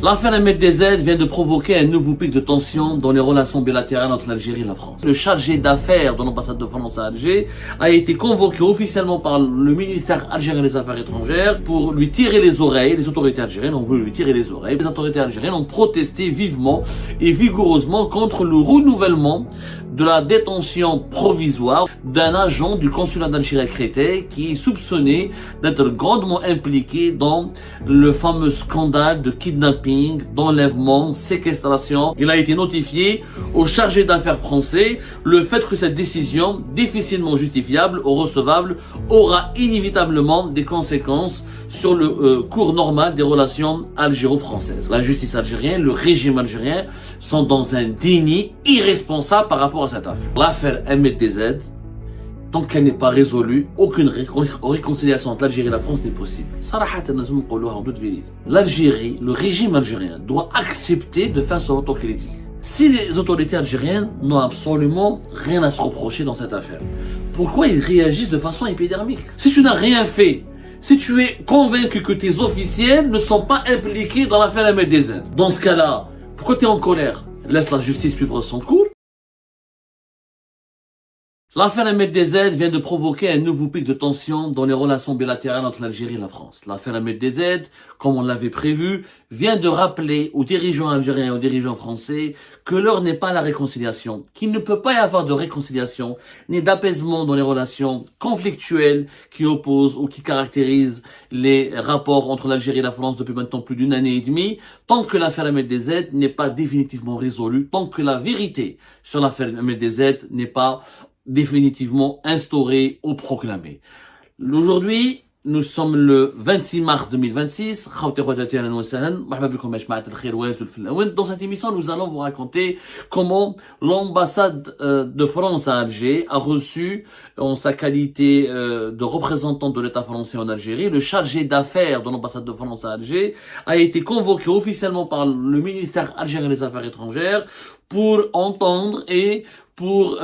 L'affaire Ahmed DZ vient de provoquer un nouveau pic de tension dans les relations bilatérales entre l'Algérie et la France. Le chargé d'affaires de l'ambassade de France à Alger a été convoqué officiellement par le ministère algérien des Affaires étrangères pour lui tirer les oreilles. Les autorités algériennes ont voulu lui tirer les oreilles. Les autorités algériennes ont protesté vivement et vigoureusement contre le renouvellement de la détention provisoire d'un agent du consulat d'Algérie à Créteil qui est soupçonné d'être grandement impliqué dans le fameux scandale de kidnapping, d'enlèvement, séquestration. Il a été notifié au chargé d'affaires français. Le fait que cette décision, difficilement justifiable ou recevable, aura inévitablement des conséquences sur le cours normal des relations algéro-françaises. La justice algérienne, le régime algérien sont dans un déni irresponsable par rapport à cette affaire. L'affaire Ahmed DZ, tant qu'elle n'est pas résolue, aucune réconciliation entre l'Algérie et la France n'est possible. L'Algérie, le régime algérien, doit accepter de faire son autocritique. Si les autorités algériennes n'ont absolument rien à se reprocher dans cette affaire, pourquoi ils réagissent de façon épidermique? Si tu n'as rien fait, si tu es convaincu que tes officiels ne sont pas impliqués dans l'affaire Ahmed DZ, dans ce cas-là, pourquoi tu es en colère? Laisse la justice suivre son cours. L'affaire Ahmed DZ vient de provoquer un nouveau pic de tension dans les relations bilatérales entre l'Algérie et la France. L'affaire Ahmed DZ, comme on l'avait prévu, vient de rappeler aux dirigeants algériens et aux dirigeants français que l'heure n'est pas à la réconciliation, qu'il ne peut pas y avoir de réconciliation ni d'apaisement dans les relations conflictuelles qui opposent ou qui caractérisent les rapports entre l'Algérie et la France depuis maintenant plus d'une année et demie, tant que l'affaire Ahmed DZ n'est pas définitivement résolue, tant que la vérité sur l'affaire Ahmed DZ n'est pas définitivement instauré ou proclamé. Aujourd'hui, nous sommes le 26 mars 2026. Dans cette émission, nous allons vous raconter comment l'ambassade de France à Alger a reçu, en sa qualité de représentant de l'État français en Algérie, le chargé d'affaires de l'ambassade de France à Alger a été convoqué officiellement par le ministère algérien des Affaires étrangères pour entendre et pour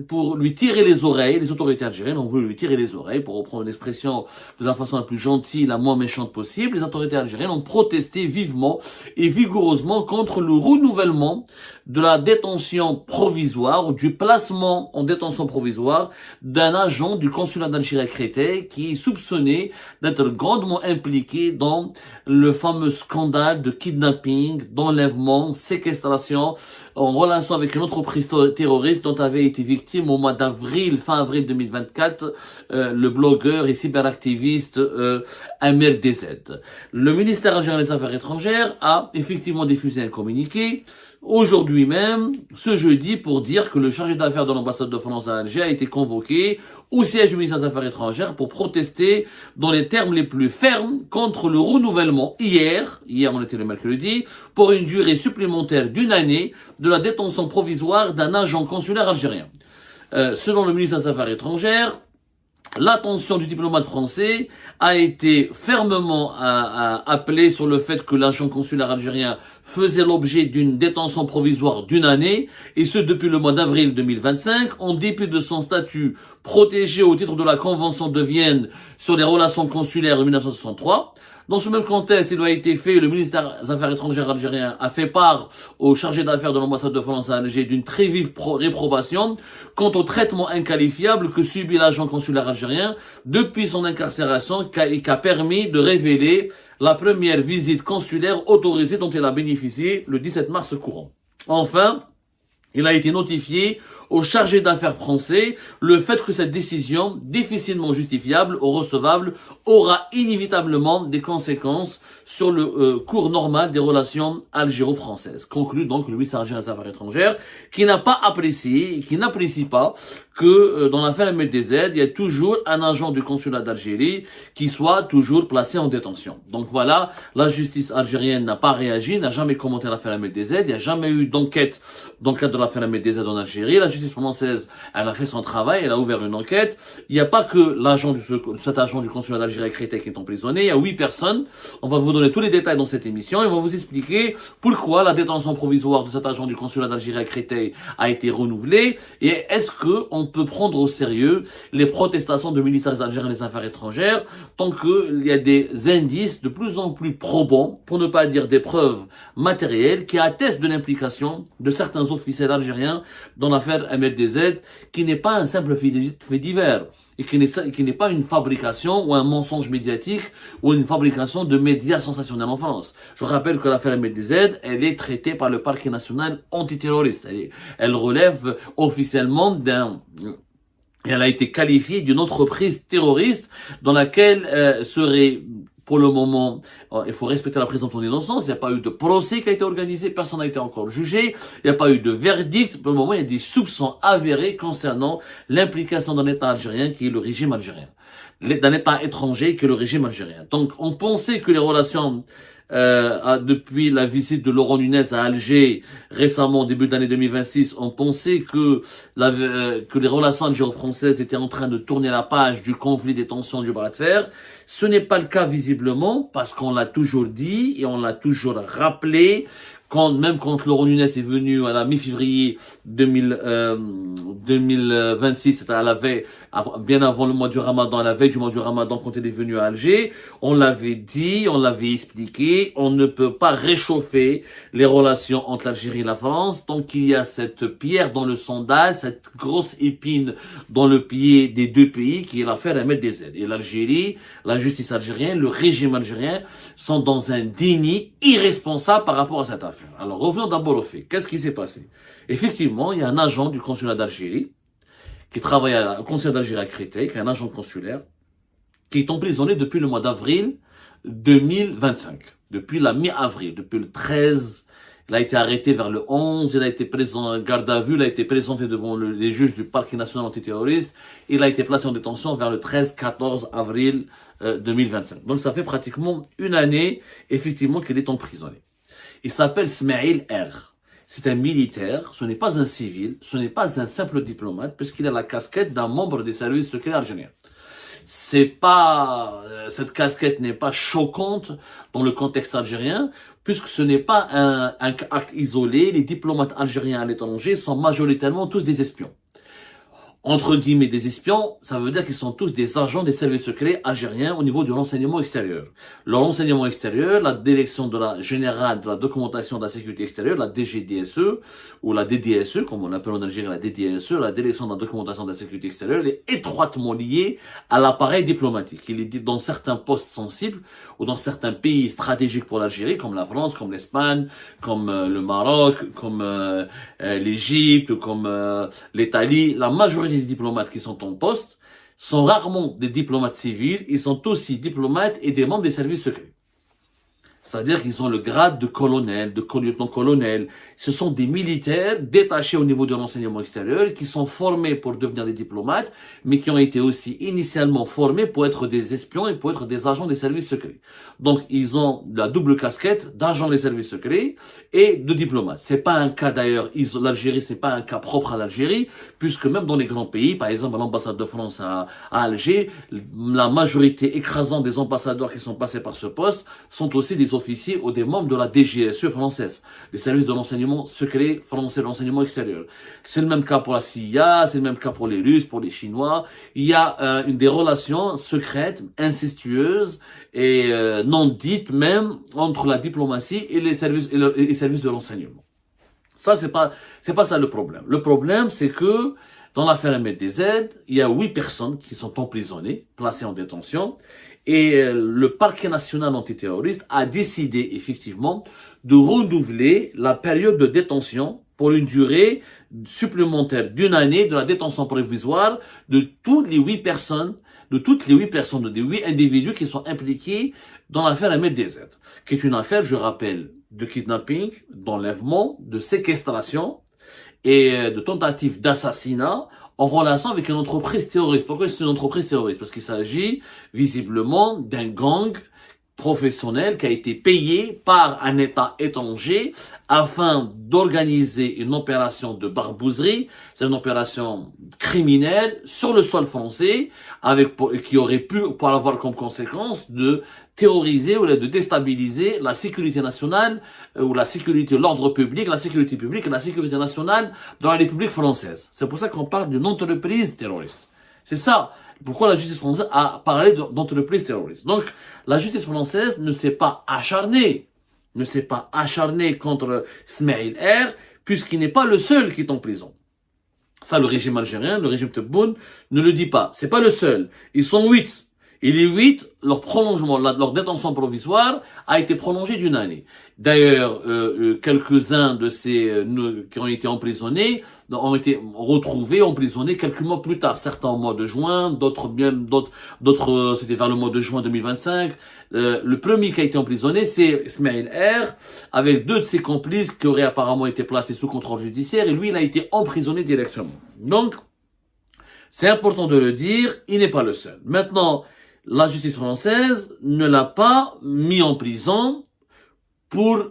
pour lui tirer les oreilles. Les autorités algériennes ont voulu lui tirer les oreilles, pour reprendre une expression de la façon la plus gentille, la moins méchante possible. Les autorités algériennes ont protesté vivement et vigoureusement contre le renouvellement de la détention provisoire ou du placement en détention provisoire d'un agent du consulat d'Algérie à Créteil qui est soupçonné d'être grandement impliqué dans le fameux scandale de kidnapping, d'enlèvement, séquestration en relation avec une entreprise terroriste dont avait été victime au mois d'avril, fin avril 2024, le blogueur et cyberactiviste Ahmed DZ. Le ministère algérien des Affaires étrangères a effectivement diffusé un communiqué aujourd'hui même, ce jeudi, pour dire que le chargé d'affaires de l'ambassade de France à Alger a été convoqué au siège du ministère des Affaires étrangères pour protester dans les termes les plus fermes contre le renouvellement hier on était le mercredi, pour une durée supplémentaire d'une année de la détention provisoire d'un agent consulaire algérien. Selon le ministère des Affaires étrangères, l'attention du diplomate français a été fermement appelée sur le fait que l'agent consulaire algérien faisait l'objet d'une détention provisoire d'une année, et ce depuis le mois d'avril 2025, en dépit de son statut protégé au titre de la Convention de Vienne sur les relations consulaires de 1963. Dans ce même contexte, il a été fait, le ministère des Affaires étrangères algérien a fait part au chargé d'affaires de l'ambassade de France à Alger d'une très vive réprobation quant au traitement inqualifiable que subit l'agent consulaire algérien depuis son incarcération, et qui a permis de révéler la première visite consulaire autorisée dont il a bénéficié le 17 mars courant. Enfin, il a été notifié au chargé d'affaires français le fait que cette décision, difficilement justifiable ou recevable, aura inévitablement des conséquences sur le cours normal des relations algéro-françaises. Conclut donc le ministère algérien des Affaires étrangères, qui n'a pas apprécié et qui n'apprécie pas que dans l'affaire Ahmed DZ, il y a toujours un agent du consulat d'Algérie qui soit toujours placé en détention. Donc voilà, la justice algérienne n'a pas réagi, n'a jamais commenté l'affaire Ahmed DZ, il n'y a jamais eu d'enquête dans le cadre de l'affaire Ahmed DZ en Algérie. La justice justice française, elle a fait son travail, elle a ouvert une enquête. Il n'y a pas que cet agent du consulat d'Algérie à Créteil qui est emprisonné. Il y a 8 personnes. On va vous donner tous les détails dans cette émission et on va vous expliquer pourquoi la détention provisoire de cet agent du consulat d'Algérie à Créteil a été renouvelée et est-ce que on peut prendre au sérieux les protestations de ministères algériens des Affaires étrangères tant qu'il y a des indices de plus en plus probants, pour ne pas dire des preuves matérielles, qui attestent de l'implication de certains officiels algériens dans l'affaire MLDZ, qui n'est pas un simple fait divers et qui n'est pas une fabrication ou un mensonge médiatique ou une fabrication de médias sensationnels en France. Je rappelle que l'affaire MLDZ, elle est traitée par le parquet national antiterroriste. Elle relève officiellement elle a été qualifiée d'une entreprise terroriste dans laquelle serait, pour le moment, il faut respecter la présomption d'innocence, il n'y a pas eu de procès qui a été organisé, personne n'a été encore jugé, il n'y a pas eu de verdict, pour le moment il y a des soupçons avérés concernant l'implication d'un État algérien qui est le régime algérien, d'un État étranger qui est le régime algérien. Donc on pensait que les relations depuis la visite de Laurent Nunez à Alger récemment au début de l'année 2026, on pensait que les relations algéro-françaises étaient en train de tourner la page du conflit, des tensions, du bras de fer. Ce n'est pas le cas visiblement parce qu'on l'a toujours dit et on l'a toujours rappelé. Même quand Laurent Nunez est venu à la mi-février 2026, c'était à la veille, bien avant le mois du Ramadan, à la veille du mois du Ramadan, quand il est venu à Alger, on l'avait dit, on l'avait expliqué, on ne peut pas réchauffer les relations entre l'Algérie et la France tant qu'il y a cette pierre dans le sandal, cette grosse épine dans le pied des deux pays qui est l'affaire MLDZ. Et l'Algérie, la justice algérienne, le régime algérien sont dans un déni irresponsable par rapport à cette affaire. Alors, revenons d'abord au fait. Qu'est-ce qui s'est passé? Effectivement, il y a un agent du consulat d'Algérie qui travaille au consulat d'Algérie à Créteil, qui est un agent consulaire, qui est emprisonné depuis le mois d'avril 2025. Depuis la mi-avril, depuis le 13, il a été arrêté vers le 11, il a été présent en garde à vue, il a été présenté devant les juges du parquet national antiterroriste, il a été placé en détention vers le 13-14 avril 2025. Donc ça fait pratiquement une année, effectivement, qu'il est emprisonné. Il s'appelle Smaïl R. C'est un militaire, ce n'est pas un civil, ce n'est pas un simple diplomate, puisqu'il a la casquette d'un membre des services secrets algériens. Cette casquette n'est pas choquante dans le contexte algérien, puisque ce n'est pas un acte isolé. Les diplomates algériens à l'étranger sont majoritairement tous des espions. Entre guillemets des espions, ça veut dire qu'ils sont tous des agents des services secrets algériens au niveau de l'enseignement extérieur. L'enseignement extérieur, la direction de la générale de la documentation de la sécurité extérieure, la DGDSE, ou la DDSE, comme on l'appelle en Algérie la DDSE, la direction de la documentation de la sécurité extérieure, elle est étroitement liée à l'appareil diplomatique. Il est dit dans certains postes sensibles, ou dans certains pays stratégiques pour l'Algérie, comme la France, comme l'Espagne, comme le Maroc, comme l'Égypte, comme l'Italie, la majorité des diplomates qui sont en poste sont rarement des diplomates civils, ils sont aussi diplomates et des membres des services secrets. C'est-à-dire qu'ils ont le grade de colonel, de lieutenant-colonel. Ce sont des militaires détachés au niveau de l'enseignement extérieur qui sont formés pour devenir des diplomates, mais qui ont été aussi initialement formés pour être des espions et pour être des agents des services secrets. Donc, ils ont la double casquette d'agents des services secrets et de diplomates. C'est pas un cas d'ailleurs, l'Algérie, c'est pas un cas propre à l'Algérie, puisque même dans les grands pays, par exemple, l'ambassade de France à Alger, la majorité écrasante des ambassadeurs qui sont passés par ce poste sont aussi des officiers ou des membres de la DGSE française, les services de renseignement secret français, de renseignement extérieur. C'est le même cas pour la CIA, c'est le même cas pour les Russes, pour les Chinois. Il y a des relations secrètes, incestueuses et non dites même entre la diplomatie et les services de renseignement. Ça, c'est pas ça le problème. Le problème, c'est que dans l'affaire MLDZ, il y a 8 personnes qui sont emprisonnées, placées en détention, et le parquet national antiterroriste a décidé effectivement de renouveler la période de détention pour une durée supplémentaire d'une année de la détention provisoire de toutes les 8 personnes, des 8 individus qui sont impliqués dans l'affaire MLDZ, qui est une affaire, je rappelle, de kidnapping, d'enlèvement, de séquestration et de tentative d'assassinat en relation avec une entreprise terroriste. Pourquoi c'est une entreprise terroriste? Parce qu'il s'agit visiblement d'un gang professionnel qui a été payé par un État étranger afin d'organiser une opération de barbouzerie, c'est une opération criminelle sur le sol français, qui aurait pu avoir comme conséquence de terroriser ou de déstabiliser la sécurité nationale ou la sécurité, l'ordre public, la sécurité publique et la sécurité nationale dans la République française. C'est pour ça qu'on parle d'une entreprise terroriste. C'est ça. Pourquoi la justice française a parlé d'entreprise terroriste. Donc, la justice française ne s'est pas acharnée contre Smaïl R, puisqu'il n'est pas le seul qui est en prison. Ça, le régime algérien, le régime Tebboune, ne le dit pas. C'est pas le seul. Ils sont 8. Et les 8, leur prolongement, leur détention provisoire a été prolongée d'1 année. D'ailleurs, quelques-uns de ces qui ont été emprisonnés ont été retrouvés emprisonnés quelques mois plus tard. Certains au mois de juin, d'autres c'était vers le mois de juin 2025. Le premier qui a été emprisonné, c'est Ismaël R, avec 2 de ses complices qui auraient apparemment été placés sous contrôle judiciaire, et lui, il a été emprisonné directement. Donc, c'est important de le dire, il n'est pas le seul. Maintenant, la justice française ne l'a pas mis en prison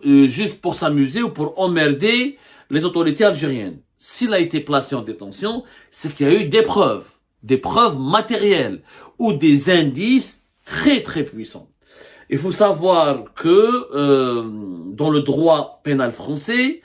juste pour s'amuser ou pour emmerder les autorités algériennes. S'il a été placé en détention, c'est qu'il y a eu des preuves matérielles ou des indices très très puissants. Il faut savoir que dans le droit pénal français,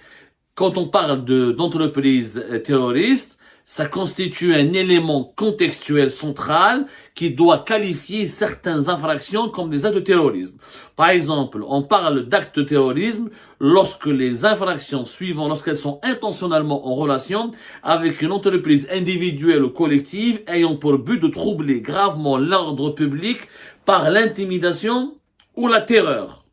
quand on parle d'entreprise terroriste, ça constitue un élément contextuel central qui doit qualifier certaines infractions comme des actes de terrorisme. Par exemple, on parle d'actes de terrorisme lorsque les infractions suivantes, lorsqu'elles sont intentionnellement en relation avec une entreprise individuelle ou collective ayant pour but de troubler gravement l'ordre public par l'intimidation ou la terreur,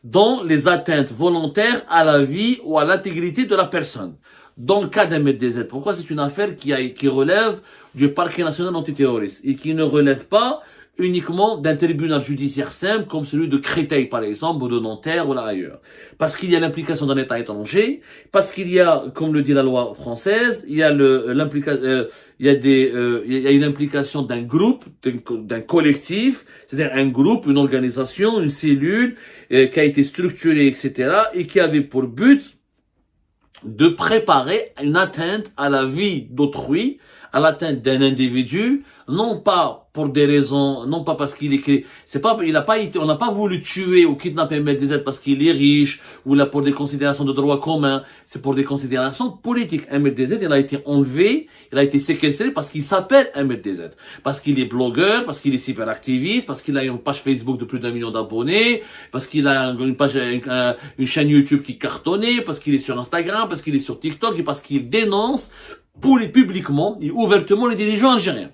dont les atteintes volontaires à la vie ou à l'intégrité de la personne. Dans le cas d'un MDZ, pourquoi c'est une affaire qui relève du parquet national antiterroriste et qui ne relève pas uniquement d'un tribunal judiciaire simple comme celui de Créteil par exemple ou de Nanterre ou là ailleurs. Parce qu'il y a l'implication d'un État étranger, parce qu'il y a, comme le dit la loi française, il y a une implication d'un groupe, d'un collectif, c'est-à-dire un groupe, une organisation, une cellule qui a été structurée, etc. et qui avait pour but de préparer une atteinte à la vie d'autrui, à l'atteinte d'un individu, non pas pour des raisons, non pas parce qu'il est, on n'a pas voulu tuer ou kidnapper MDZ parce qu'il est riche, ou là pour des considérations de droit commun, c'est pour des considérations politiques. MDZ, il a été enlevé, il a été séquestré parce qu'il s'appelle MDZ, parce qu'il est blogueur, parce qu'il est cyberactiviste, parce qu'il a une page Facebook de plus d'1 million d'abonnés, parce qu'il a une chaîne YouTube qui cartonnait, parce qu'il est sur Instagram, parce qu'il est sur TikTok, et parce qu'il dénonce publiquement et ouvertement les dirigeants algériens.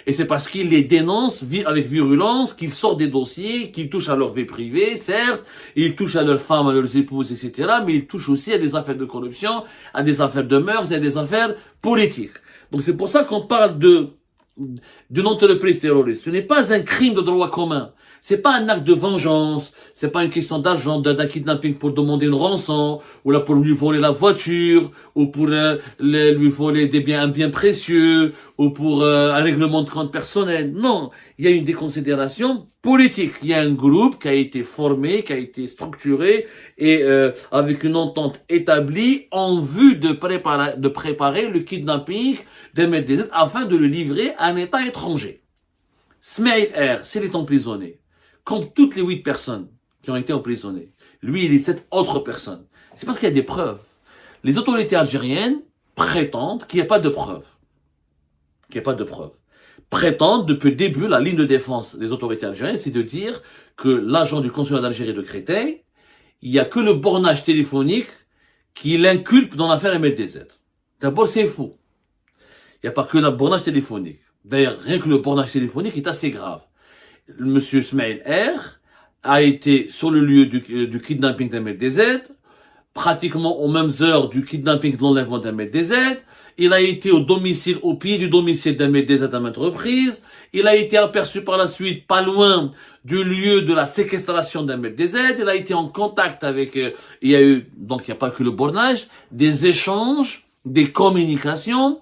Et c'est parce qu'il les dénonce avec virulence qu'il sort des dossiers, qu'il touche à leur vie privée, certes, il touche à leurs femmes, à leurs épouses, etc., mais il touche aussi à des affaires de corruption, à des affaires de mœurs et à des affaires politiques. Donc c'est pour ça qu'on parle d'une entreprise terroriste. Ce n'est pas un crime de droit commun. C'est pas un acte de vengeance, c'est pas une question d'argent, d'un kidnapping pour demander une rançon, ou là pour lui voler la voiture, ou pour lui voler un bien précieux, ou pour un règlement de compte personnel. Non, il y a une déconsidération politique. Il y a un groupe qui a été formé, qui a été structuré, et avec une entente établie en vue de préparer le kidnapping des MDZ afin de le livrer à un État étranger. Smaïl R, s'il est emprisonné, comme toutes les 8 personnes qui ont été emprisonnées, lui, il est 7 autres personnes. C'est parce qu'il y a des preuves. Les autorités algériennes prétendent qu'il n'y a pas de preuves. Prétendent, depuis le début, la ligne de défense des autorités algériennes, c'est de dire que l'agent du consulat d'Algérie de Créteil, il n'y a que le bornage téléphonique qui l'inculpe dans l'affaire MDZ. D'abord, c'est faux. Il n'y a pas que le bornage téléphonique. D'ailleurs, rien que le bornage téléphonique est assez grave. Monsieur Smaïl R a été sur le lieu du kidnapping d'un MDZ, pratiquement aux mêmes heures du kidnapping de l'enlèvement d'un MDZ. Il a été au pied du domicile d'un MDZ à maintes reprises. Il a été aperçu par la suite pas loin du lieu de la séquestration d'un MDZ. Il a été en contact avec, il y a eu, donc il n'y a pas que le bornage, des échanges, des communications,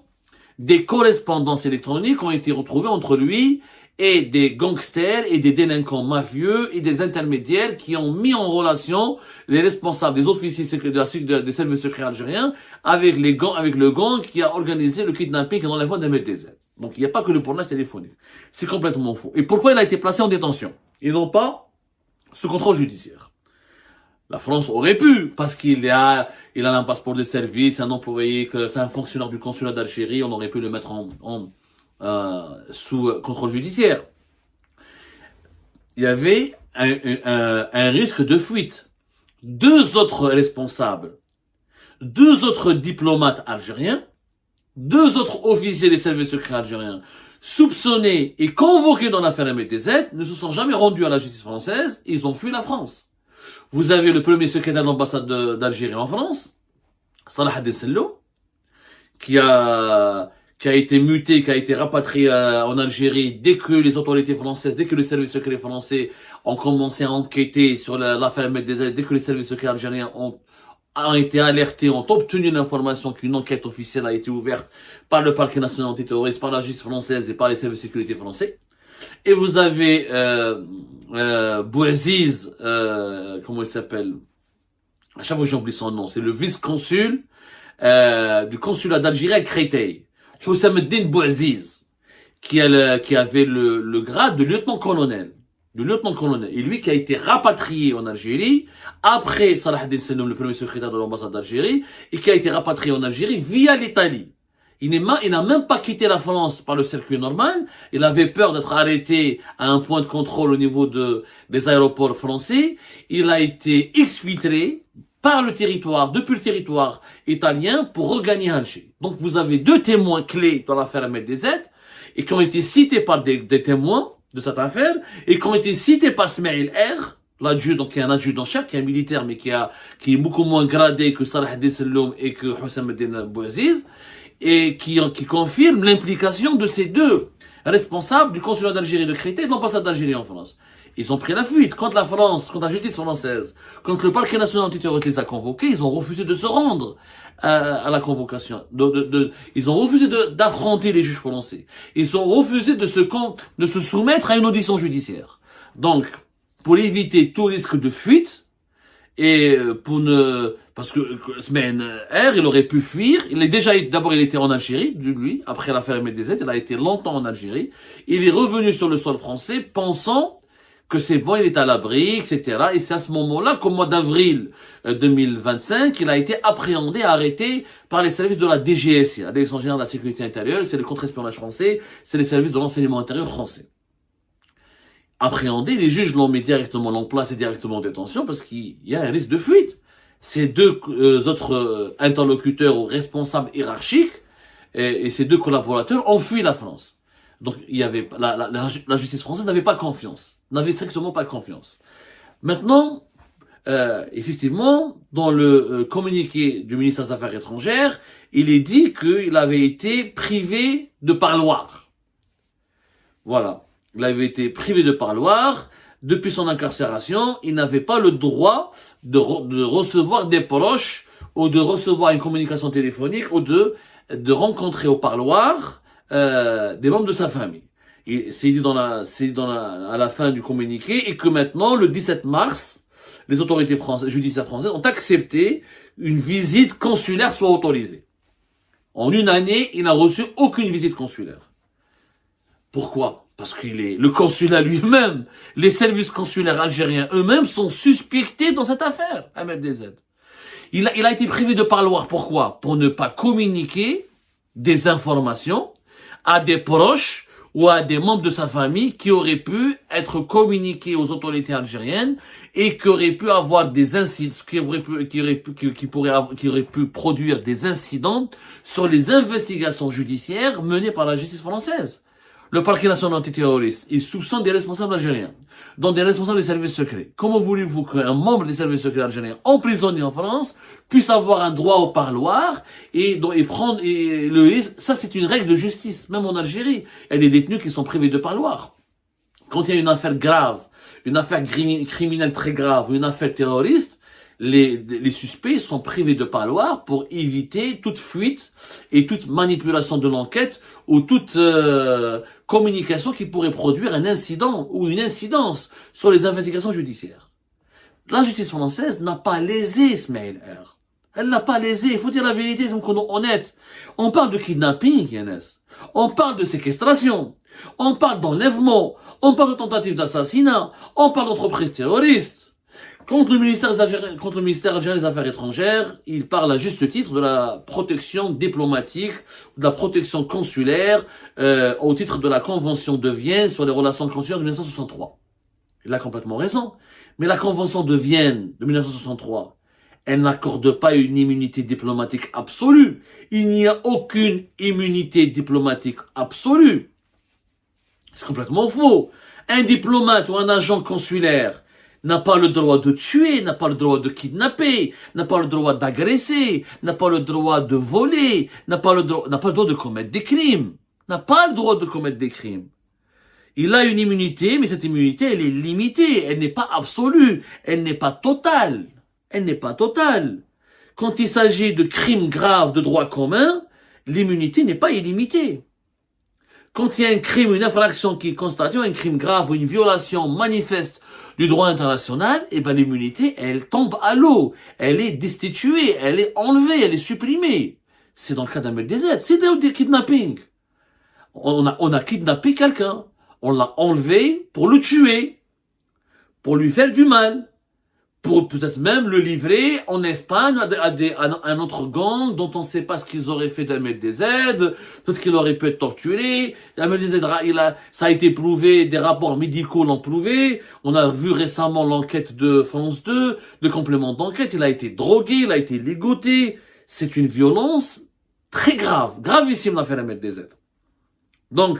des correspondances électroniques ont été retrouvées entre lui et des gangsters et des délinquants mafieux et des intermédiaires qui ont mis en relation les responsables des officiers secrets des services secrets algériens avec avec le gang qui a organisé le kidnapping et l'enlèvement d'Ahmed Dezet. Donc il n'y a pas que le pornage téléphonique. C'est complètement faux. Et pourquoi il a été placé en détention et non pas sous contrôle judiciaire? La France aurait pu, parce il a un passeport de service, un employé, c'est un fonctionnaire du consulat d'Algérie, on aurait pu le mettre sous contrôle judiciaire. Il y avait un risque de fuite. Deux autres responsables, deux autres diplomates algériens, deux autres officiers des services secrets algériens, soupçonnés et convoqués dans l'affaire Ahmed Dezet, ne se sont jamais rendus à la justice française, ils ont fui la France. Vous avez le premier secrétaire de l'ambassade d'Algérie en France, Salah Abdessello, qui a été muté, qui a été rapatrié en Algérie dès que les autorités françaises, dès que le service secret français ont commencé à enquêter sur l'affaire Ahmed Dezet, dès que les services secrets algériens ont été alertés, ont obtenu l'information qu'une enquête officielle a été ouverte par le parquet national antiterroriste, par la justice française et par les services de sécurité français. Et vous avez Bouaziz, comment il s'appelle? À chaque fois j'oublie son nom, c'est le vice-consul du consulat d'Algérie à Créteil, Houssam Eddine Bouaziz, qui avait le grade de lieutenant-colonel. Et lui qui a été rapatrié en Algérie après Salah Abdel Selloum, le premier secrétaire de l'ambassade d'Algérie, et qui a été rapatrié en Algérie via l'Italie. Il n'a même pas quitté la France par le circuit normal. Il avait peur d'être arrêté à un point de contrôle au niveau des aéroports français. Il a été exfiltré depuis le territoire italien pour regagner Alger. Donc vous avez deux témoins clés dans l'affaire Ahmed Dezet et qui ont été cités par des témoins de cette affaire et qui ont été cités par Smaïl R, l'adjudant, qui est un adjudant-chef, qui est un militaire mais qui est beaucoup moins gradé que Salah Abdesselloum et que Houssam Eddine Bouaziz, et qui confirme l'implication de ces deux responsables du consulat d'Algérie de Créteil et de l'ambassade d'Algérie en France. Ils ont pris la fuite. Quand la France, quand la justice française, quand le parquet national antiterroriste les a convoqués, ils ont refusé de se rendre à la convocation. Ils ont refusé d'affronter les juges français. Ils ont refusé de se soumettre à une audition judiciaire. Donc, pour éviter tout risque de fuite, et parce que Smaïl R, il aurait pu fuir. D'abord, il était en Algérie, lui, après l'affaire Ahmed Dezet, il a été longtemps en Algérie. Il est revenu sur le sol français, pensant que c'est bon, il est à l'abri, etc. Et c'est à ce moment-là qu'au mois d'avril 2025, il a été appréhendé, arrêté par les services de la DGSI, la Direction Générale de la Sécurité Intérieure, c'est le contre-espionnage français, c'est les services de l'enseignement intérieur français. Appréhendé, les juges l'ont placé directement en détention parce qu'il y a un risque de fuite. Ces deux autres interlocuteurs ou responsables hiérarchiques et ces deux collaborateurs ont fui la France. Donc il y avait la justice française n'avait pas confiance, n'avait strictement pas confiance. Maintenant, effectivement, dans le communiqué du ministère des Affaires étrangères, il est dit qu'il avait été privé de parloir. Voilà. Il avait été privé de parloir. Depuis son incarcération, il n'avait pas le droit de recevoir des proches ou de recevoir une communication téléphonique ou de rencontrer au parloir des membres de sa famille. C'est dit à la fin du communiqué et que maintenant, le 17 mars, les autorités judiciaires françaises ont accepté une visite consulaire soit autorisée. En une année, il n'a reçu aucune visite consulaire. Pourquoi? Parce le consulat lui-même, les services consulaires algériens eux-mêmes sont suspectés dans cette affaire, Ahmed Dezet. Il a été privé de parloir. Pourquoi? Pour ne pas communiquer des informations à des proches ou à des membres de sa famille qui auraient pu être communiqués aux autorités algériennes et qui auraient pu avoir des incidents, qui auraient pu produire des incidents sur les investigations judiciaires menées par la justice française. Le parquet national antiterroriste, il soupçonne des responsables algériens, dont des responsables des services secrets. Comment voulez-vous qu'un membre des services secrets algériens, emprisonné en France, puisse avoir un droit au parloir et prendre le risque? Ça, c'est une règle de justice. Même en Algérie, il y a des détenus qui sont privés de parloir. Quand il y a une affaire grave, une affaire criminelle très grave, une affaire terroriste, les suspects sont privés de parloir pour éviter toute fuite et toute manipulation de l'enquête ou toute communication qui pourrait produire un incident ou une incidence sur les investigations judiciaires. La justice française n'a pas lésé Ismaël R. Elle n'a pas lésé, il faut dire la vérité, donc on est honnête. On parle de kidnapping, Yannis. On parle de séquestration. On parle d'enlèvement. On parle de tentative d'assassinat. On parle d'entreprise terroriste. Contre le ministère algérien des Affaires étrangères, il parle à juste titre de la protection diplomatique, de la protection consulaire, au titre de la Convention de Vienne sur les relations consulaires de 1963. Il a complètement raison. Mais la Convention de Vienne de 1963, elle n'accorde pas une immunité diplomatique absolue. Il n'y a aucune immunité diplomatique absolue. C'est complètement faux. Un diplomate ou un agent consulaire n'a pas le droit de tuer, n'a pas le droit de kidnapper, n'a pas le droit d'agresser, n'a pas le droit de voler, n'a pas le droit de commettre des crimes. N'a pas le droit de commettre des crimes. Il a une immunité, mais cette immunité, elle est limitée. Elle n'est pas absolue. Elle n'est pas totale. Elle n'est pas totale. Quand il s'agit de crimes graves de droit commun, l'immunité n'est pas illimitée. Quand il y a un crime, une infraction qui est constatée, un crime grave ou une violation manifeste du droit international, eh ben l'immunité, elle tombe à l'eau. Elle est destituée, elle est enlevée, elle est supprimée. C'est dans le cas d'un MLDZ. C'est du kidnapping. On a kidnappé quelqu'un. On l'a enlevé pour le tuer, pour lui faire du mal, pour peut-être même le livrer en Espagne à un autre gang dont on ne sait pas ce qu'ils auraient fait d'MLDZ, peut-être qu'il aurait pu être torturé. MLDZ, ça a été prouvé, des rapports médicaux l'ont prouvé. On a vu récemment l'enquête de France 2, de complément d'enquête. Il a été drogué, il a été ligoté. C'est une violence très grave, gravissime l'affaire MLDZ. Donc,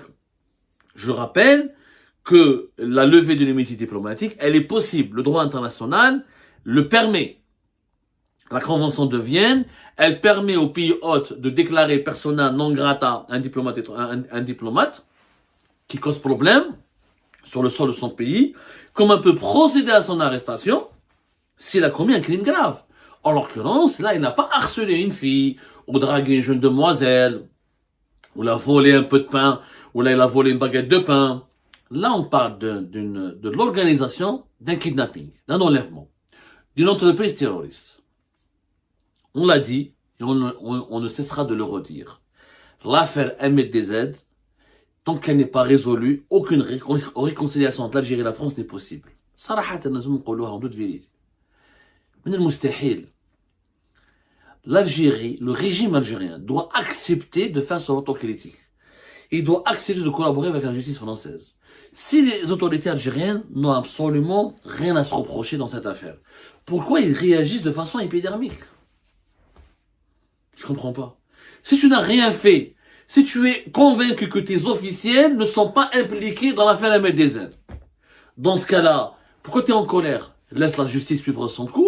je rappelle que la levée de l'immunité diplomatique, elle est possible. Le droit international le permet. La Convention de Vienne, elle permet aux pays hôtes de déclarer persona non grata un diplomate qui cause problème sur le sol de son pays, comme on peut procéder à son arrestation s'il a commis un crime grave. En l'occurrence, là, il n'a pas harcelé une fille, ou dragué une jeune demoiselle, ou l'a volé un peu de pain, ou là il a volé une baguette de pain. Là, on parle de l'organisation d'un kidnapping, d'un enlèvement, d'une entreprise terroriste. On l'a dit, et on ne cessera de le redire. L'affaire MLDZ, tant qu'elle n'est pas résolue, aucune réconciliation entre l'Algérie et la France n'est possible. صراحة لازم نقولوها en toute vérité. من المستحيل. L'Algérie, le régime algérien, doit accepter de faire son autocritique. Il doit accepter de collaborer avec la justice française. Si les autorités algériennes n'ont absolument rien à se reprocher dans cette affaire, pourquoi ils réagissent de façon épidermique? Je comprends pas. Si tu n'as rien fait, si tu es convaincu que tes officiels ne sont pas impliqués dans l'affaire MLDZ, dans ce cas-là, pourquoi tu es en colère? Laisse la justice suivre son cours.